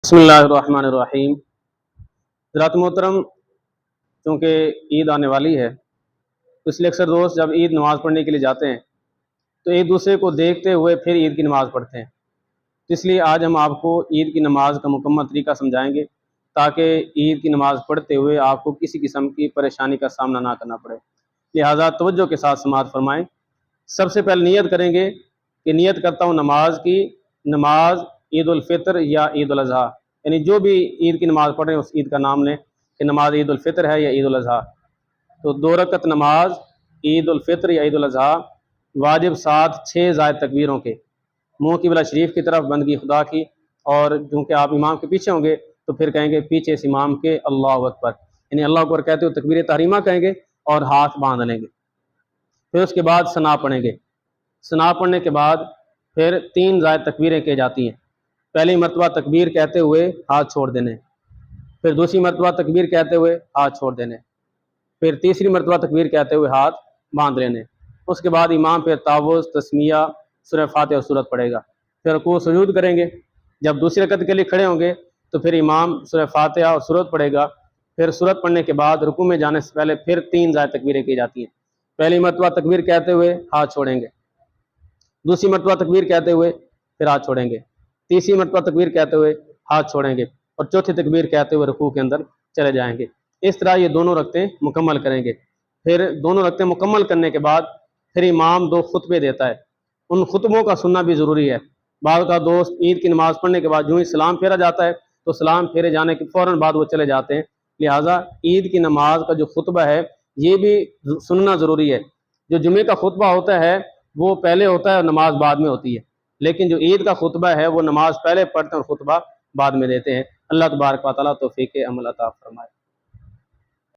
बिस्मिल्लाहिर्रहमानिर्रहीम। ज़रात मोहतरम, चूँकि ईद आने वाली है तो इसलिए अक्सर दोस्त जब ईद नमाज़ पढ़ने के लिए जाते हैं तो एक दूसरे को देखते हुए फिर ईद की नमाज़ पढ़ते हैं। तो इसलिए आज हम आपको ईद की नमाज़ का मुकम्मल तरीका समझाएंगे ताकि ईद की नमाज़ पढ़ते हुए आपको किसी किस्म की परेशानी का सामना ना करना पड़े। लिहाजा तवज्जो के साथ समाअत फरमाएँ। सबसे पहले नियत करेंगे कि नियत करता हूँ नमाज की, नमाज ईद उल फितर या ईद उल अज़हा, यानी जो भी ईद की नमाज़ पढ़ रहे हैं उस ईद का नाम लें कि नमाज ईद उल फितर है या ईद उल अज़हा। तो 2 रकत नमाज ईद उल फितर या ईद उल अज़हा वाजिब साथ 6 ज़ायद तकबीरों के, मुँह क़िबला शरीफ की तरफ, बंदगी खुदा की, और चूँकि आप इमाम के पीछे होंगे तो फिर कहेंगे पीछे इस इमाम के अल्लाहु अकबर, यानी अल्लाह अकबर कहते हुए तकबीर तहरीमा कहेंगे और हाथ बांध लेंगे। फिर उसके बाद सना पढ़ेंगे। सना पढ़ने के बाद फिर 3 ज़ायद तकबीरें की जाती हैं। पहली मरतबा तकबीर कहते हुए हाथ छोड़ देने, फिर दूसरी मरतबा तकबीर कहते हुए हाथ छोड़ देने, फिर तीसरी मरतबा तकबीर कहते हुए हाथ बांध लेने। उसके बाद इमाम फिर तावुज़, तस्मिया, सूरह फातिहा और सूरत पढ़ेगा। फिर रुकू सुजूद करेंगे। जब दूसरी रकत के लिए खड़े होंगे तो फिर इमाम सूरह फातिहा और सूरत पढ़ेगा। फिर सूरत पढ़ने के बाद रुकू में जाने से पहले फिर 3 ज़ायद तकबीरें की जाती हैं। पहली मरतबा तकबीर कहते हुए हाथ छोड़ेंगे, दूसरी मरतबा तकबीर कहते हुए फिर हाथ छोड़ेंगे, तीसरी मरतबा तकबीर कहते हुए हाथ छोड़ेंगे और चौथी तकबीर कहते हुए रुकू के अंदर चले जाएंगे। इस तरह ये दोनों रकतें मुकम्मल करेंगे। फिर दोनों रकतें मुकम्मल करने के बाद फिर इमाम 2 खुतबे देता है। उन खुतबों का सुनना भी ज़रूरी है। बाद का दोस्त ईद की नमाज़ पढ़ने के बाद यूँ ही सलाम फेरा जाता है तो सलाम फेरे जाने के फ़ौरन बाद वो चले जाते हैं। लिहाजा ईद की नमाज का जो खुतबा है ये भी सुनना ज़रूरी है। जो जुमे का खुतबा होता है वो पहले होता है और नमाज बाद में होती है, लेकिन जो ईद का खुतबा है वो नमाज पहले पढ़ते हैं और खुतबा बाद में देते हैं। अल्लाह तबारक व तआला तौफीक अमल अता फरमाए।